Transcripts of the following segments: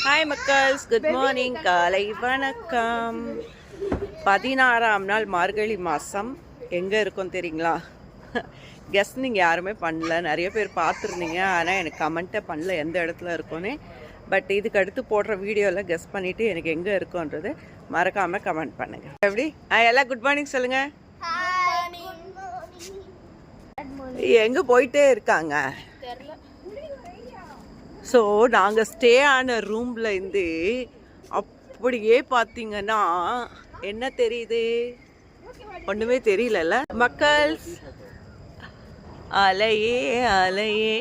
Hi மக்கள்ஸ், good morning. காலை வணக்கம். 16ஆம் நாள் மார்கழி மாதம். எங்கே இருக்கோம் தெரியுங்களா? கெஸ் நீங்கள் யாருமே பண்ணல. நிறைய பேர் பார்த்துருந்தீங்க, ஆனால் எனக்கு கமெண்ட்டே பண்ணல எந்த இடத்துல இருக்கோன்னு. பட் இதுக்கு அடுத்து போடுற வீடியோவில் கெஸ் பண்ணிவிட்டு எனக்கு எங்கே இருக்கோன்றது மறக்காமல் கமெண்ட் பண்ணுங்கள். எப்படி எல்லாம் குட் மார்னிங் சொல்லுங்கள். எங்கே போயிட்டே இருக்காங்க? ஸோ நாங்கள் ஸ்டே ஆன ரூமில் இருந்து அப்படியே பார்த்தீங்கன்னா என்ன தெரியுது? ஒன்றுமே தெரியலல்ல மக்கள்ஸ். அலையே அலையே.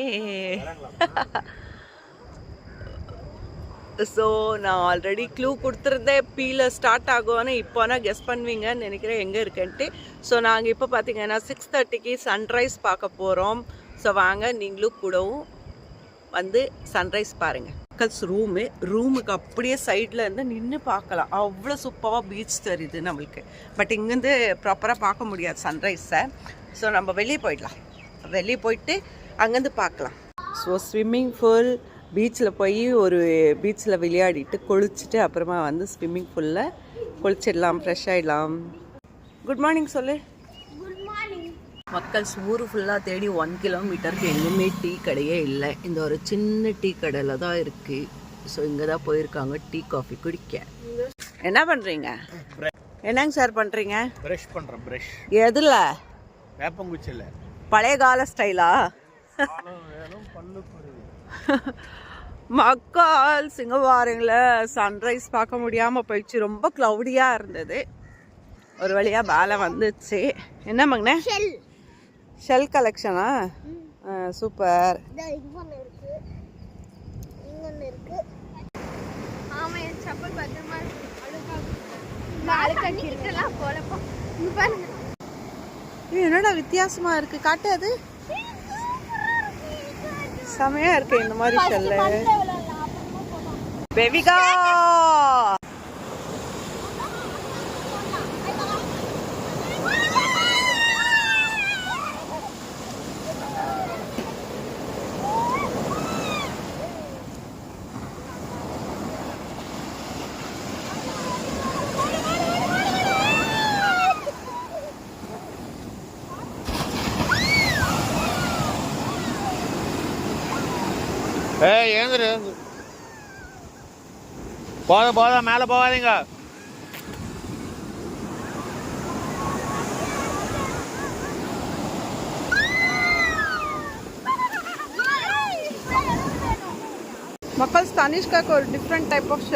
ஸோ நான் ஆல்ரெடி க்ளூ கொடுத்துருந்தேன், பீல ஸ்டார்ட் ஆகும்னு. இப்போனா கெஸ் பண்ணுவீங்கன்னு நினைக்கிறேன் எங்கே இருக்குன்ட்டு. ஸோ நாங்கள் இப்போ பார்த்தீங்கன்னா 6:30க்கு சன்ரைஸ் பார்க்க போகிறோம். ஸோ வாங்க நீங்களும் கூடவும் வந்து சன்ரைஸ் பாருங்கள். மக்கள்ஸ் ரூமுக்கு அப்படியே சைடில் இருந்து நின்று பார்க்கலாம். அவ்வளோ சூப்பராக பீச் தெரியுது நம்மளுக்கு. பட் இங்கேருந்து ப்ராப்பராக பார்க்க முடியாது சன்ரைஸை. ஸோ நம்ம வெளியே போயிடலாம். வெளியே போயிட்டு அங்கேருந்து பார்க்கலாம். ஸோ ஸ்விம்மிங் பூல் பீச்சில் போய் ஒரு பீச்சில் விளையாடிட்டு குளிச்சுட்டு அப்புறமா வந்து ஸ்விம்மிங் பூலில் குளிச்சிடலாம், ஃப்ரெஷ் ஆகிடலாம். குட் மார்னிங் சொல்லு. மக்கள்ஸ் ஊர் ஃபுல்லாக தேடி 1 கிலோமீட்டருக்கு எங்கேயுமே டீ கடையே இல்லை. இந்த ஒரு சின்ன டீ கடையில் தான் இருக்குது. ஸோ இங்கே தான் போயிருக்காங்க டீ காஃபி குடிக்க. என்ன பண்ணுறீங்க? என்னங்க சார் பண்ணுறீங்க? ப்ரஷ் பண்ணுறேன். ப்ரஷ் எதில்? வேப்பங்குச்சியில். பழைய கால ஸ்டைலா? மக்கள் சிங்கவாரங்கள சன்ரைஸ் பார்க்க முடியாமல் போயிடுச்சு. ரொம்ப க்ளவுடியாக இருந்தது. ஒரு வழியாக மேலே வந்துச்சு. என்ன மங்கண்ணே? ஷெல் கலெக்ஷனா? சூப்பர். என்னடா வித்தியாசமா இருக்கு, காட்டு. அது செமையா இருக்கு இந்த மாதிரி ஷெல்லு. பேபிகா ஏந்திரு. போதும் மேலே போகாதீங்க. மக்கள் தனிஷ்காக்கு ஒரு டிஃப்ரெண்ட் டைப் ஆஃப்